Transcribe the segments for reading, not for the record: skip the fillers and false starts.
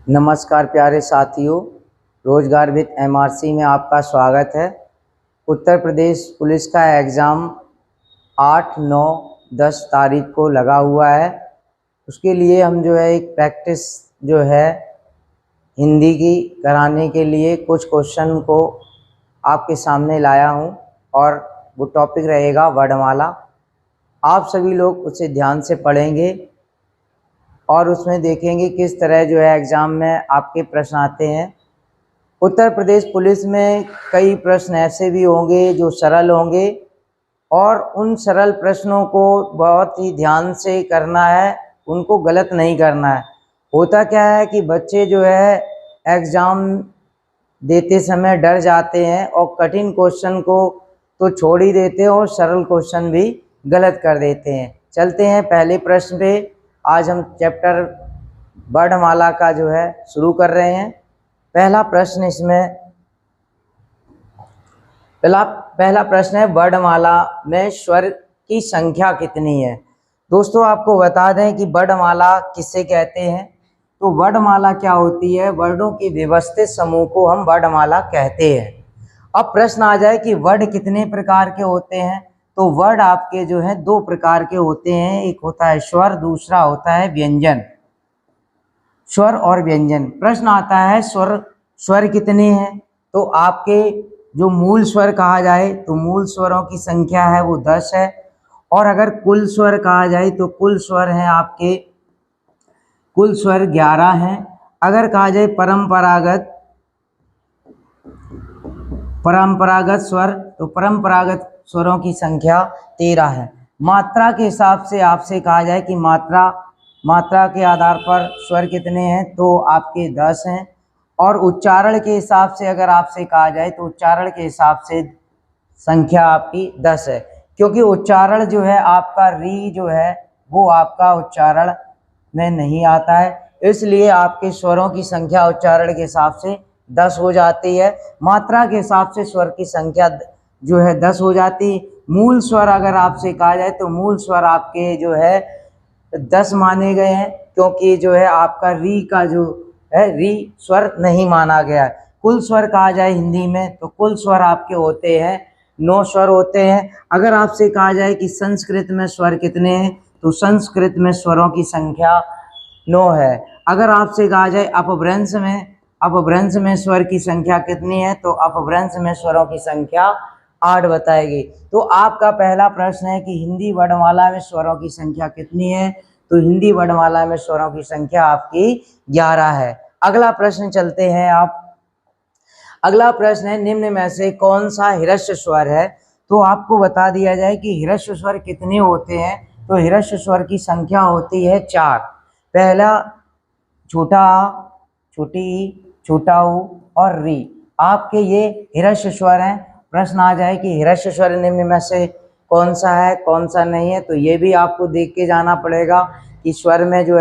नमस्कार प्यारे साथियों, रोजगार विद एमआरसी में आपका स्वागत है। उत्तर प्रदेश पुलिस का एग्ज़ाम 8, 9, 10 तारीख को लगा हुआ है। उसके लिए हम एक प्रैक्टिस हिंदी की कराने के लिए कुछ क्वेश्चन को आपके सामने लाया हूं और वो टॉपिक रहेगा वर्णमाला। आप सभी लोग उसे ध्यान से पढ़ेंगे और उसमें देखेंगे किस तरह एग्ज़ाम में आपके प्रश्न आते हैं। उत्तर प्रदेश पुलिस में कई प्रश्न ऐसे भी होंगे जो सरल होंगे और उन सरल प्रश्नों को बहुत ही ध्यान से करना है, उनको गलत नहीं करना है। होता क्या है कि बच्चे एग्ज़ाम देते समय डर जाते हैं और कठिन क्वेश्चन को तो छोड़ ही देते हैं और सरल क्वेश्चन भी गलत कर देते हैं। चलते हैं पहले प्रश्न पे। आज हम चैप्टर वर्णमाला का शुरू कर रहे हैं। पहला प्रश्न है वर्णमाला में स्वर की संख्या कितनी है। दोस्तों आपको बता दें कि वर्णमाला किसे कहते हैं। तो वर्णमाला क्या होती है? वर्णों के व्यवस्थित समूह को हम वर्णमाला कहते हैं। अब प्रश्न आ जाए कि वर्ण कितने प्रकार के होते हैं। तो वर्ण आपके दो प्रकार के होते हैं, एक होता है स्वर, दूसरा होता है व्यंजन। स्वर और व्यंजन। प्रश्न आता है स्वर कितने हैं। तो आपके जो मूल स्वर कहा जाए तो मूल स्वरों की संख्या है वो 10 है। और अगर कुल स्वर कहा जाए तो कुल स्वर 11 हैं। अगर कहा जाए परंपरागत स्वर तो परंपरागत स्वरों की संख्या 13 है। मात्रा के हिसाब से आपसे कहा जाए कि मात्रा के आधार पर स्वर कितने हैं, तो आपके 10 हैं। और उच्चारण के हिसाब से अगर आपसे कहा जाए तो उच्चारण के हिसाब से संख्या आपकी 10 है, क्योंकि उच्चारण आपका री वो आपका उच्चारण में नहीं आता है, इसलिए आपके स्वरों की संख्या उच्चारण के हिसाब से 10 हो जाती है। मात्रा के हिसाब से स्वर की संख्या 10 हो जाती है। मूल स्वर अगर आपसे कहा जाए तो मूल स्वर आपके 10 माने गए हैं, क्योंकि आपका री का री स्वर नहीं माना गया है। कुल स्वर कहा जाए हिंदी में तो कुल स्वर आपके होते हैं 9 स्वर होते हैं। अगर आपसे कहा जाए कि संस्कृत में स्वर कितने हैं तो संस्कृत में स्वरों की संख्या 9 है। अगर आपसे कहा जाए अपभ्रंश में स्वर की संख्या कितनी है तो अपभ्रंश में स्वरों की संख्या 8 बताएगी। तो आपका पहला प्रश्न है कि हिंदी वर्णमाला में स्वरों की संख्या कितनी है। तो हिंदी वर्णमाला में स्वरों की संख्या आपकी 11 है। अगला प्रश्न चलते हैं अगला प्रश्न है निम्न में से कौन सा ह्रस्व स्वर है। तो आपको बता दिया जाए कि ह्रस्व स्वर कितने होते हैं। तो ह्रस्व स्वर की संख्या होती है 4। पहला छोटा आ, छोटी ई, छोटा ऊ और री, आपके ये ह्रस्व स्वर हैं। प्रश्न आ जाए कि ह्रस्व स्वर निम्न में से कौन सा है कौन सा नहीं है, तो ये भी आपको देख के जाना पड़ेगा कि स्वर में जो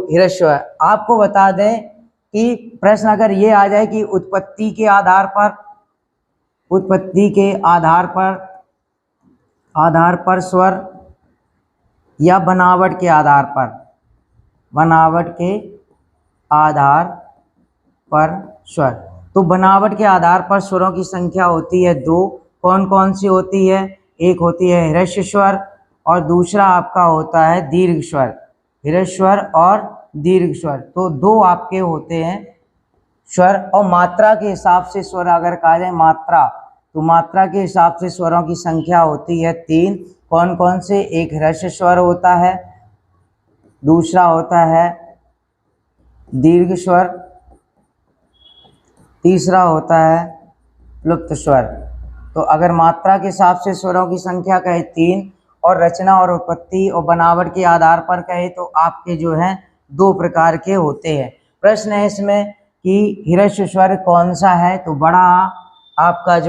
ह्रस्व है। आपको बता दें कि प्रश्न अगर ये आ जाए कि उत्पत्ति के आधार पर स्वर या बनावट के आधार पर स्वर, तो बनावट के आधार पर स्वरों की संख्या होती है 2। कौन कौन सी होती है? एक होती है ह्रस्व स्वर और दूसरा आपका होता है दीर्घ स्वर। ह्रस्व स्वर और दीर्घ स्वर, तो 2 आपके होते हैं स्वर। और मात्रा के हिसाब से स्वर अगर कहा जाए तो मात्रा के हिसाब से स्वरों की संख्या होती है 3। कौन कौन से? एक ह्रस्व स्वर होता है, दूसरा होता है दीर्घ स्वर, तीसरा होता है प्लुप्त स्वर। तो अगर मात्रा के हिसाब से स्वरों की संख्या कहे 3 और रचना और उत्पत्ति और बनावट के आधार पर कहे तो आपके 2 प्रकार के होते हैं। प्रश्न है इसमें कि ह्रस्व स्वर कौन सा है। तो बड़ा आ, आपका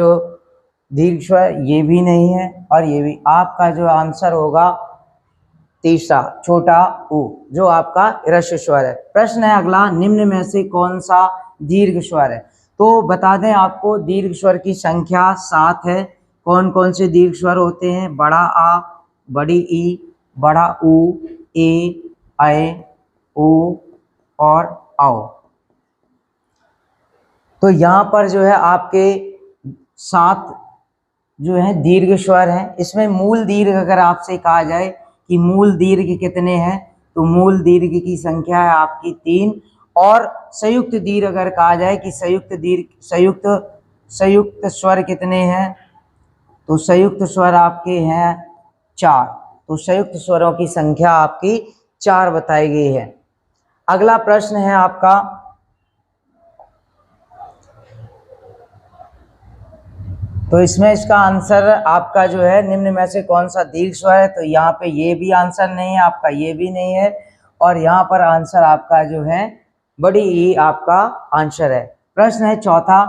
दीर्घ स्वर ये भी नहीं है और ये भी। आपका आंसर होगा तीसरा छोटा ऊ, जो आपका ह्रस्व स्वर है। प्रश्न है अगला निम्न में से कौन सा दीर्घ स्वर है। तो बता दें आपको दीर्घ स्वर की संख्या 7 है। कौन कौन से दीर्घ स्वर होते हैं? बड़ा आ, बड़ी ई, बड़ा ऊ, ए, ऐ, ओ और आओ। तो यहाँ पर जो है आपके 7 जो है दीर्घ स्वर हैं। इसमें मूल दीर्घ अगर आपसे कहा जाए कि मूल दीर्घ कितने हैं, तो मूल दीर्घ की संख्या है आपकी 3। और संयुक्त दीर्घ अगर कहा जाए कि संयुक्त स्वर कितने हैं, तो संयुक्त स्वर आपके हैं 4। तो संयुक्त स्वरों की संख्या आपकी 4 बताई गई है। अगला प्रश्न है आपका, तो इसमें इसका आंसर आपका जो है निम्न में से कौन सा दीर्घ स्वर है, तो यहाँ पे ये भी आंसर नहीं है आपका, ये भी नहीं है, और यहाँ पर आंसर आपका जो है बड़ी ई आपका आंसर है। प्रश्न है चौथा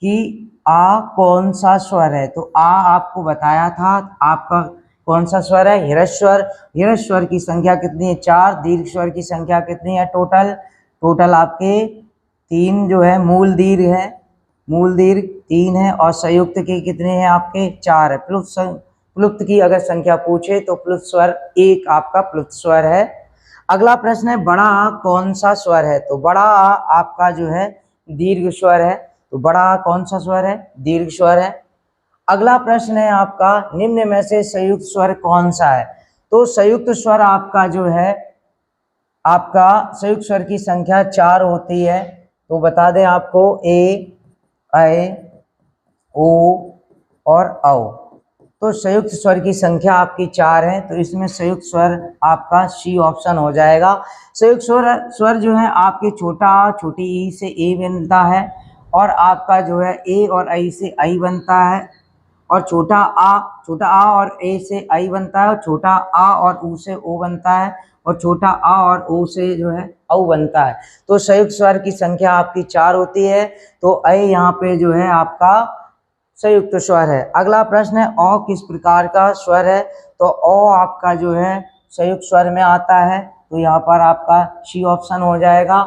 कि आ कौन सा स्वर है, तो आ आपको बताया था आपका कौन सा स्वर है, ह्रस्वर। ह्रस्वर की संख्या कितनी है, 4। दीर्घ स्वर की संख्या कितनी है, टोटल आपके 3 जो है मूल दीर्घ है, मूल दीर्घ 3 है, और संयुक्त के कितने हैं आपके 4 है। प्लुप्त की अगर संख्या पूछे तो प्लुप्त स्वर 1 आपका प्लुप्त स्वर है। अगला प्रश्न है बड़ा आ कौन सा स्वर है, तो बड़ा आ आपका जो है दीर्घ स्वर है। तो बड़ा आ कौन सा स्वर है, दीर्घ स्वर है। अगला प्रश्न है आपका निम्न में से संयुक्त स्वर कौन सा है, तो संयुक्त स्वर आपका जो है आपका संयुक्त स्वर की संख्या 4 होती है। तो बता दें आपको ए, ऐ, ओ और औ। तो संयुक्त स्वर की संख्या आपकी 4 है, तो इसमें संयुक्त स्वर आपका सी ऑप्शन हो जाएगा। संयुक्त स्वर जो है आपके छोटा आ छोटी ई से ए बनता है, और आपका जो है ए और आई से आई बनता है, और छोटा आ और ए से आई बनता है, और छोटा आ और ऊ से ओ बनता है, और छोटा आ और ओ से जो है औ बनता है। तो संयुक्त स्वर की संख्या आपकी 4 होती है, तो ऐ यहाँ पे जो है आपका संयुक्त स्वर है। अगला प्रश्न है औ किस प्रकार का स्वर है, तो औ आपका जो है संयुक्त स्वर में आता है, तो यहाँ पर आपका सी ऑप्शन हो जाएगा।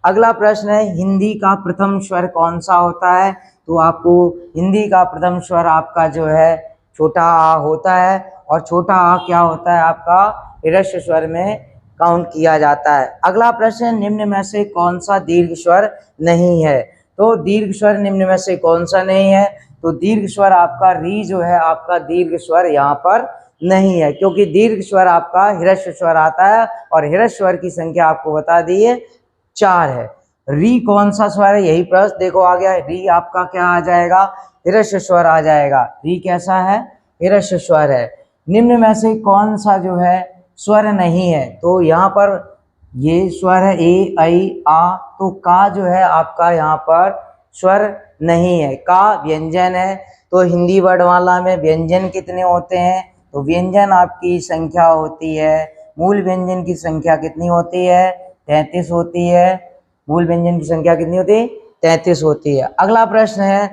अगला प्रश्न है हिंदी का प्रथम स्वर कौन सा होता है, तो आपको हिंदी का प्रथम स्वर आपका जो है छोटा आ होता है, और छोटा आ क्या होता है आपका ह्रस्व स्वर में काउंट किया जाता है। अगला प्रश्न निम्न में से कौन सा दीर्घ स्वर नहीं है, तो दीर्घ स्वर निम्न में से कौन सा नहीं है, तो दीर्घ स्वर आपका री जो है आपका दीर्घ स्वर यहाँ पर नहीं है, क्योंकि दीर्घ स्वर आपका ह्रस्व स्वर आता है, और ह्रस्व स्वर की संख्या आपको बता दी है 4 है। री कौन सा स्वर है, यही प्रश्न देखो आ गया। री आपका क्या आ जाएगा, ह्रस्व स्वर आ जाएगा। री कैसा है, ह्रस्व स्वर है। निम्न में से कौन सा जो है स्वर नहीं है, तो यहाँ पर ये स्वर है ए, ऐ, आ, तो का जो है आपका यहाँ पर स्वर नहीं है, का व्यंजन है। तो हिंदी वर्णमाला में व्यंजन कितने होते हैं, तो व्यंजन आपकी संख्या होती है, मूल व्यंजन की संख्या कितनी होती है, 33 होती है। मूल व्यंजन की संख्या कितनी होती है, 33 होती है। अगला प्रश्न है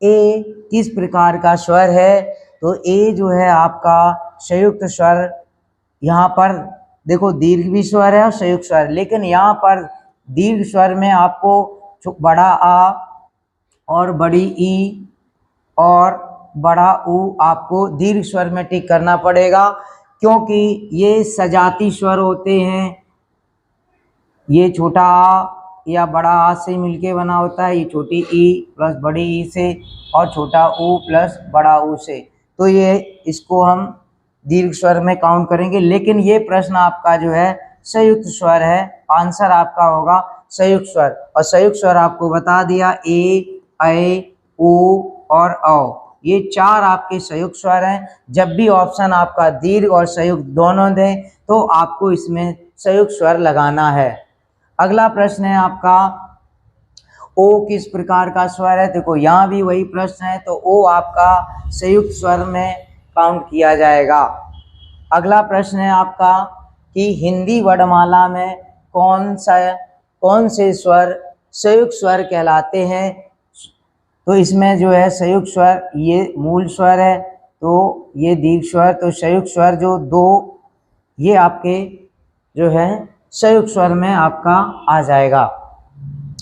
ए किस प्रकार का स्वर है, तो ए जो है आपका संयुक्त स्वर। यहाँ पर देखो दीर्घ भी स्वर है और संयुक्त स्वर, लेकिन यहाँ पर दीर्घ स्वर में आपको बड़ा आ और बड़ी ई और बड़ा ऊ आपको दीर्घ स्वर में टिक करना पड़ेगा, क्योंकि ये सजाती स्वर होते हैं। ये छोटा आ या बड़ा आ से मिलके बना होता है, ये छोटी ई प्लस बड़ी ई से, और छोटा ऊ प्लस बड़ा ऊ से। तो ये इसको हम दीर्घ स्वर में काउंट करेंगे, लेकिन ये प्रश्न आपका जो है संयुक्त स्वर है। आंसर आपका होगा संयुक्त स्वर, और संयुक्त स्वर आपको बता दिया ए, ऐ, ओ और औ। ये 4 आपके संयुक्त स्वर हैं। जब भी ऑप्शन आपका दीर्घ और संयुक्त दोनों दें, तो आपको इसमें संयुक्त स्वर लगाना है। अगला प्रश्न है आपका ओ किस प्रकार का स्वर है, देखो यहाँ भी वही प्रश्न है, तो ओ आपका संयुक्त स्वर में काउंट किया जाएगा। अगला प्रश्न है आपका कि हिंदी वर्णमाला में कौन से स्वर संयुक्त स्वर कहलाते हैं, तो इसमें जो है संयुक्त स्वर ये मूल स्वर है, तो ये दीर्घ स्वर, तो संयुक्त स्वर जो 2 ये आपके जो है संयुक्त स्वर में आपका आ जाएगा।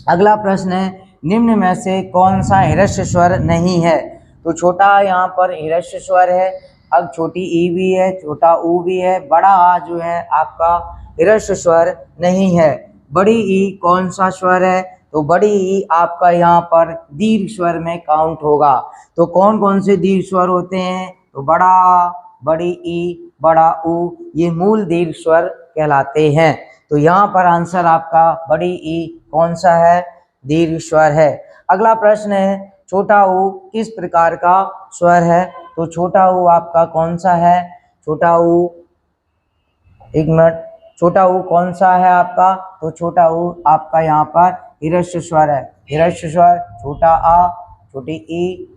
अगला प्रश्न है निम्न में से कौन सा ह्रस्व स्वर नहीं है, तो छोटा यहाँ पर ह्रस्व स्वर है, अब छोटी ई भी है, छोटा ऊ भी है, बड़ा आ जो है आपका ह्रस्व स्वर नहीं है। बड़ी ई कौन सा स्वर है? तो बड़ी ई आपका यहाँ पर दीर्घ स्वर में काउंट होगा। तो कौन कौन से दीर्घ स्वर होते हैं? तो बड़ा आ, बड़ी ई, बड़ा ऊ, ये मूल दीर्घ स्वर कहलाते हैं। तो यहाँ पर आंसर आपका बड़ी ई कौन सा है? दीर्घ स्वर है। अगला प्रश्न है, छोटा ऊ किस प्रकार का स्वर है? तो छोटा ऊ आपका कौन सा है? छोटा ऊ, एक मिनट, छोटा ऊ कौन सा है आपका? तो छोटा ऊ आपका यहाँ पर ह्रस्व स्वर है। ह्रस्व स्वर, छोटा आ, छोटी ई,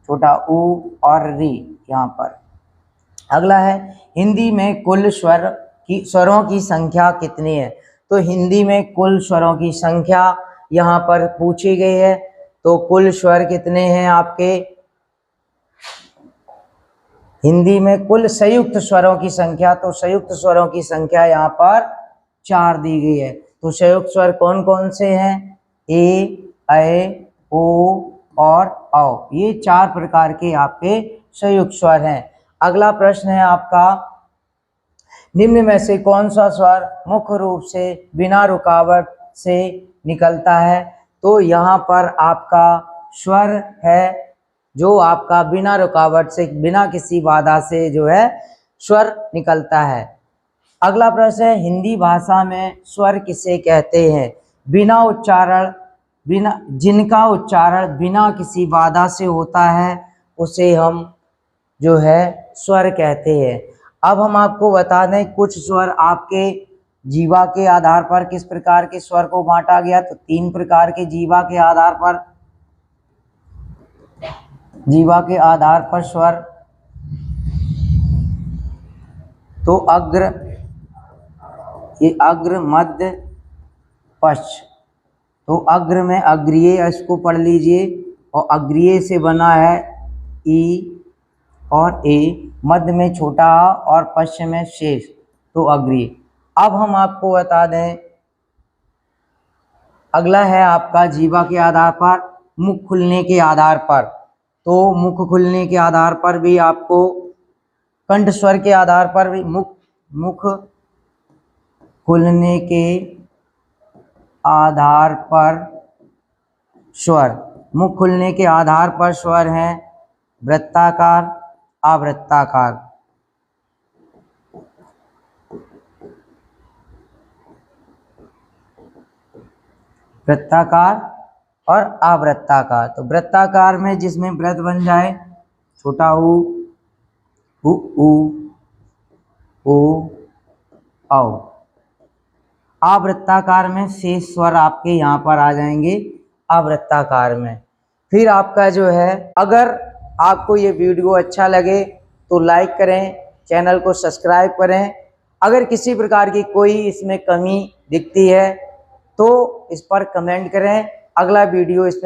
छोटा ऊ और री यहाँ पर। अगला है, हिंदी में कुल स्वरों की संख्या कितनी है? तो हिंदी में कुल स्वरों की संख्या यहाँ पर पूछी गई है। तो कुल स्वर कितने हैं आपके? हिंदी में कुल संयुक्त स्वरों की संख्या, तो संयुक्त स्वरों की संख्या यहाँ पर 4 दी गई है। तो संयुक्त स्वर कौन कौन से हैं? ए, ऐ, ओ और औ, ये 4 प्रकार के आपके संयुक्त स्वर हैं। अगला प्रश्न है आपका, निम्न में से कौन सा स्वर मुख्य रूप से बिना रुकावट से निकलता है? तो यहाँ पर आपका स्वर है जो आपका बिना रुकावट से, बिना किसी बाधा से जो है स्वर निकलता है। अगला प्रश्न है, हिंदी भाषा में स्वर किसे कहते हैं? जिनका उच्चारण बिना किसी बाधा से होता है उसे हम जो है स्वर कहते हैं। अब हम आपको बता दें कुछ स्वर आपके जीवा के आधार पर किस प्रकार के स्वर को बांटा गया। तो 3 प्रकार के जीवा के आधार पर स्वर। तो अग्र, मध्य, पश्च। तो अग्र में अग्रीय, इसको पढ़ लीजिए, और अग्रीय से बना है ई और ए, मध्य में छोटा आ और पश्चिम में शेष, तो अग्रीय। अब हम आपको बता दें, अगला है आपका जीवा के आधार पर मुख खुलने के आधार पर। तो मुख खुलने के आधार पर भी आपको, कंठ स्वर के आधार पर भी मुख खुलने के आधार पर स्वर, मुख खुलने के आधार पर स्वर हैं वृत्ताकार, आवृत्ताकार। वृत्ताकार और आवृत्ताकार। तो वृत्ताकार में जिसमें वृत्त बन जाए, छोटा ऊ, ऊ, औ। आवृत्ताकार में शेष स्वर आपके यहाँ पर आ जाएंगे आवृत्ताकार में। फिर आपका जो है, अगर आपको ये वीडियो अच्छा लगे तो लाइक करें, चैनल को सब्सक्राइब करें। अगर किसी प्रकार की कोई इसमें कमी दिखती है तो इस पर कमेंट करें, अगला वीडियो इसमें